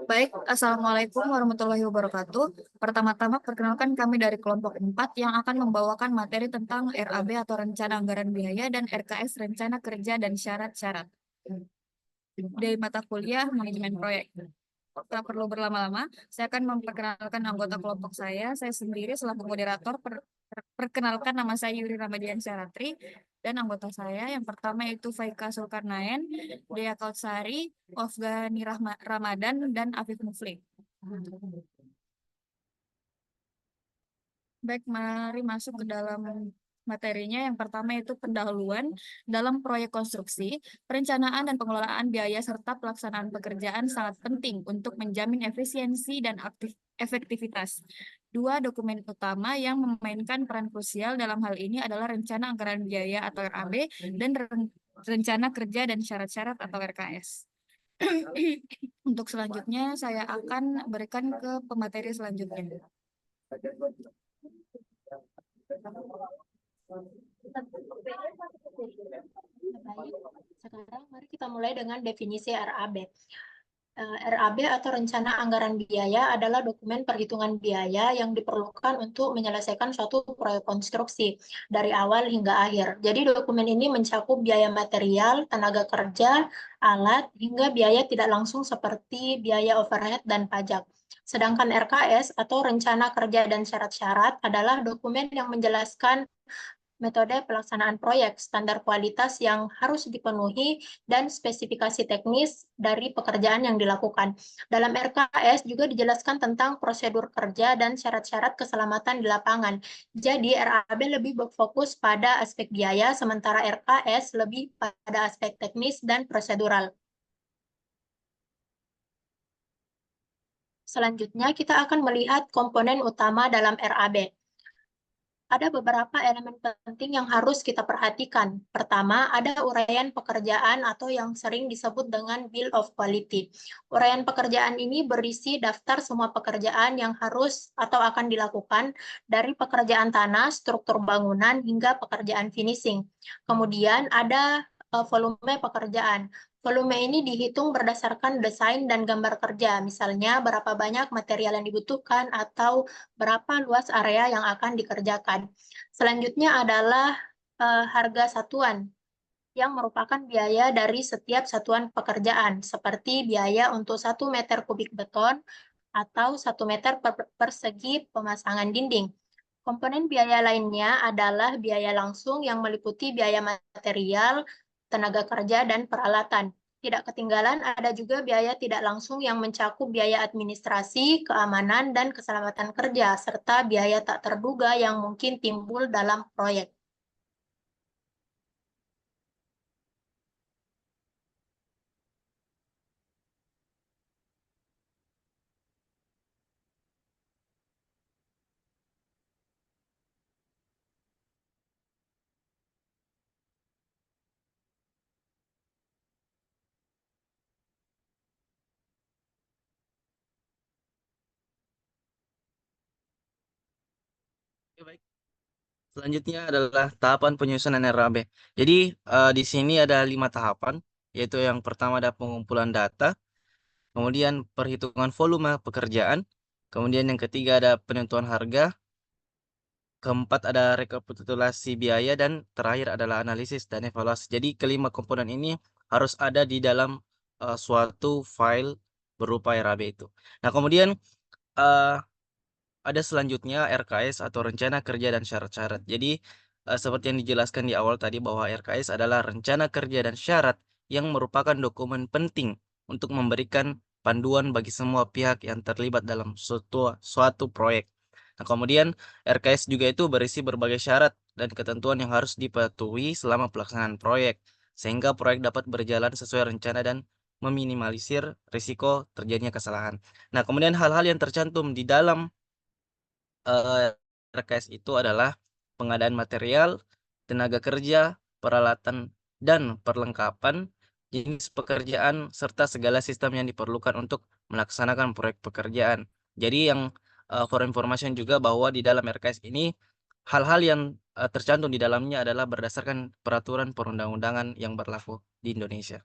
Baik, Assalamualaikum warahmatullahi wabarakatuh. Pertama-tama, perkenalkan kami dari kelompok 4 yang akan membawakan materi tentang RAB atau Rencana Anggaran Biaya dan RKS Rencana Kerja dan Syarat-syarat dari mata kuliah Manajemen Proyek. Tak perlu berlama-lama, saya akan memperkenalkan anggota kelompok saya. Saya sendiri selaku moderator. Perkenalkan, nama saya Yuri Ramadian Syaratri, dan anggota saya yang pertama itu Faika Zulkarnaen, Dea Kautsari, Ofgani Ramadan, dan Afif Mufli. Baik, mari masuk ke dalam materinya. Yang pertama itu pendahuluan dalam proyek konstruksi, perencanaan dan pengelolaan biaya serta pelaksanaan pekerjaan sangat penting untuk menjamin efisiensi dan efektivitas. Dua dokumen utama yang memainkan peran krusial dalam hal ini adalah Rencana Anggaran Biaya atau RAB dan Rencana Kerja dan Syarat-syarat atau RKS. Untuk selanjutnya, saya akan berikan ke pemateri selanjutnya. Baik, sekarang mari kita mulai dengan definisi RAB. RAB atau Rencana Anggaran Biaya adalah dokumen perhitungan biaya yang diperlukan untuk menyelesaikan suatu proyek konstruksi dari awal hingga akhir. Jadi dokumen ini mencakup biaya material, tenaga kerja, alat, hingga biaya tidak langsung seperti biaya overhead dan pajak. Sedangkan RKS atau Rencana Kerja dan Syarat-syarat adalah dokumen yang menjelaskan metode pelaksanaan proyek, standar kualitas yang harus dipenuhi, dan spesifikasi teknis dari pekerjaan yang dilakukan. Dalam RKS juga dijelaskan tentang prosedur kerja dan syarat-syarat keselamatan di lapangan. Jadi RAB lebih berfokus pada aspek biaya, sementara RKS lebih pada aspek teknis dan prosedural. Selanjutnya, kita akan melihat komponen utama dalam RAB. Ada beberapa elemen penting yang harus kita perhatikan. Pertama, ada uraian pekerjaan atau yang sering disebut dengan Bill of Quality. Uraian pekerjaan ini berisi daftar semua pekerjaan yang harus atau akan dilakukan dari pekerjaan tanah, struktur bangunan, hingga pekerjaan finishing. Kemudian ada volume pekerjaan. Volume ini dihitung berdasarkan desain dan gambar kerja, misalnya berapa banyak material yang dibutuhkan atau berapa luas area yang akan dikerjakan. Selanjutnya adalah harga satuan, yang merupakan biaya dari setiap satuan pekerjaan, seperti biaya untuk 1 meter kubik beton atau 1 meter persegi pemasangan dinding. Komponen biaya lainnya adalah biaya langsung yang meliputi biaya material, tenaga kerja, dan peralatan. Tidak ketinggalan ada juga biaya tidak langsung yang mencakup biaya administrasi, keamanan, dan keselamatan kerja, serta biaya tak terduga yang mungkin timbul dalam proyek. Oke, baik. Selanjutnya adalah tahapan penyusunan RAB. Jadi di sini ada 5 tahapan, yaitu yang pertama ada pengumpulan data, kemudian perhitungan volume pekerjaan, kemudian yang ketiga ada penentuan harga, keempat ada rekapitulasi biaya, dan terakhir adalah analisis dan evaluasi. Jadi kelima komponen ini harus ada di dalam suatu file berupa RAB itu. Nah, kemudian ada selanjutnya RKS atau Rencana Kerja dan Syarat-syarat. Jadi seperti yang dijelaskan di awal tadi bahwa RKS adalah rencana kerja dan syarat yang merupakan dokumen penting untuk memberikan panduan bagi semua pihak yang terlibat dalam suatu proyek. Nah, kemudian RKS juga itu berisi berbagai syarat dan ketentuan yang harus dipatuhi selama pelaksanaan proyek, sehingga proyek dapat berjalan sesuai rencana dan meminimalisir risiko terjadinya kesalahan. Nah, kemudian hal-hal yang tercantum di dalam RKS itu adalah pengadaan material, tenaga kerja, peralatan, dan perlengkapan, jenis pekerjaan, serta segala sistem yang diperlukan untuk melaksanakan proyek pekerjaan. Jadi yang for information juga bahwa di dalam RKS ini hal-hal yang tercantum di dalamnya adalah berdasarkan peraturan perundang-undangan yang berlaku di Indonesia.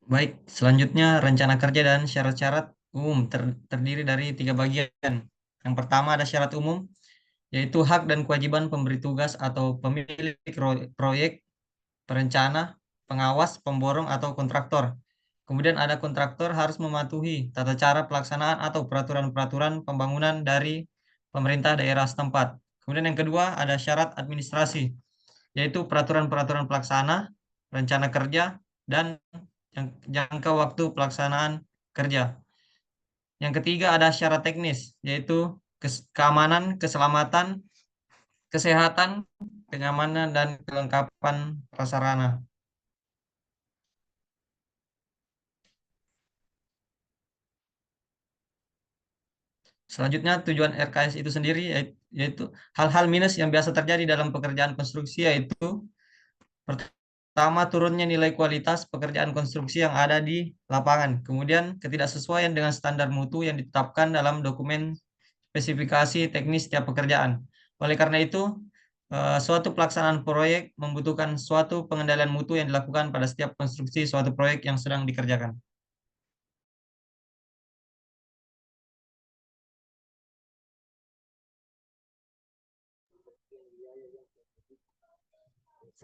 Baik, selanjutnya rencana kerja dan syarat-syarat umum terdiri dari 3 bagian. Yang pertama ada syarat umum, yaitu hak dan kewajiban pemberi tugas atau pemilik proyek, perencana, pengawas, pemborong, atau kontraktor. Kemudian ada kontraktor harus mematuhi tata cara pelaksanaan atau peraturan-peraturan pembangunan dari pemerintah daerah setempat. Kemudian yang kedua ada syarat administrasi, yaitu peraturan-peraturan pelaksana, rencana kerja, dan jangka waktu pelaksanaan kerja. Yang ketiga ada syarat teknis, yaitu keamanan, keselamatan, kesehatan, kenyamanan, dan kelengkapan prasarana. Selanjutnya tujuan RKS itu sendiri yaitu hal-hal minus yang biasa terjadi dalam pekerjaan konstruksi, yaitu pertama turunnya nilai kualitas pekerjaan konstruksi yang ada di lapangan, kemudian ketidaksesuaian dengan standar mutu yang ditetapkan dalam dokumen spesifikasi teknis setiap pekerjaan. Oleh karena itu, suatu pelaksanaan proyek membutuhkan suatu pengendalian mutu yang dilakukan pada setiap konstruksi suatu proyek yang sedang dikerjakan.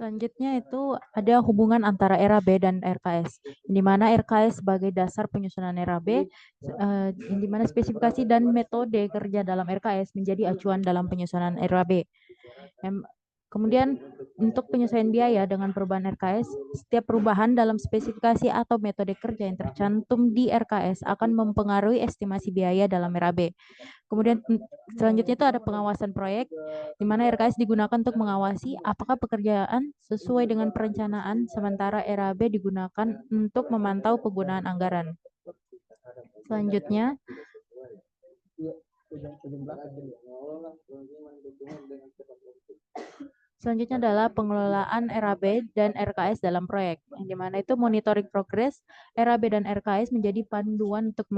Selanjutnya itu ada hubungan antara RAB dan RKS, di mana RKS sebagai dasar penyusunan RAB, di mana spesifikasi dan metode kerja dalam RKS menjadi acuan dalam penyusunan RAB. Kemudian untuk penyesuaian biaya dengan perubahan RKS, setiap perubahan dalam spesifikasi atau metode kerja yang tercantum di RKS akan mempengaruhi estimasi biaya dalam RAB. Kemudian selanjutnya itu ada pengawasan proyek, di mana RKS digunakan untuk mengawasi apakah pekerjaan sesuai dengan perencanaan, sementara RAB digunakan untuk memantau penggunaan anggaran. Selanjutnya, adalah pengelolaan RAB dan RKS dalam proyek, di mana itu monitoring progress RAB dan RKS menjadi panduan untuk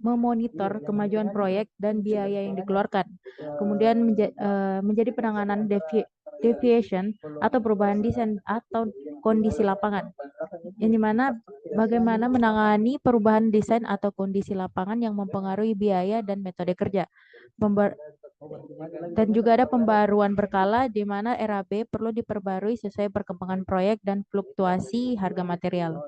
memonitor kemajuan proyek dan biaya yang dikeluarkan. Kemudian menjadi penanganan deviation atau perubahan desain atau kondisi lapangan. Yang dimana bagaimana menangani perubahan desain atau kondisi lapangan yang mempengaruhi biaya dan metode kerja. Dan juga ada pembaruan berkala di mana RAB perlu diperbarui sesuai perkembangan proyek dan fluktuasi harga material.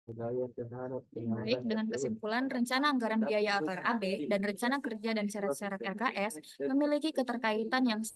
Baik, dengan kesimpulan rencana anggaran biaya atau RAB dan rencana kerja dan syarat-syarat RKS memiliki keterkaitan yang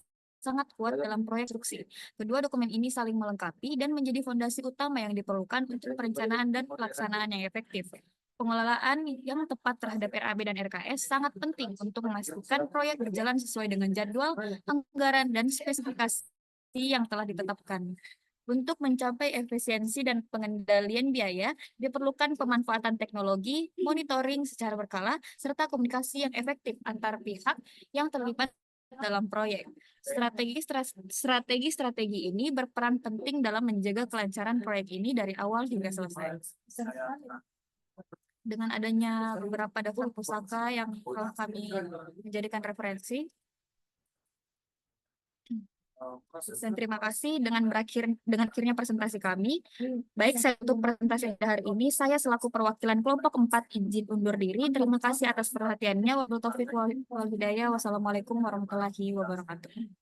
sangat kuat dalam proyek konstruksi. Kedua dokumen ini saling melengkapi dan menjadi fondasi utama yang diperlukan untuk perencanaan dan pelaksanaan yang efektif. Pengelolaan yang tepat terhadap RAB dan RKS sangat penting untuk memastikan proyek berjalan sesuai dengan jadwal, anggaran, dan spesifikasi yang telah ditetapkan. Untuk mencapai efisiensi dan pengendalian biaya, diperlukan pemanfaatan teknologi, monitoring secara berkala, serta komunikasi yang efektif antar pihak yang terlibat dalam proyek. Strategi ini berperan penting dalam menjaga kelancaran proyek ini dari awal hingga selesai. Dengan adanya beberapa daftar pusaka yang telah kami menjadikan referensi, dan terima kasih dengan akhirnya presentasi kami. Baik, saya tutup presentasi hari ini. Saya selaku perwakilan kelompok 4 izin undur diri. Terima kasih atas perhatiannya. Wabillahi taufiq wal hidayah. Wassalamualaikum warahmatullahi wabarakatuh.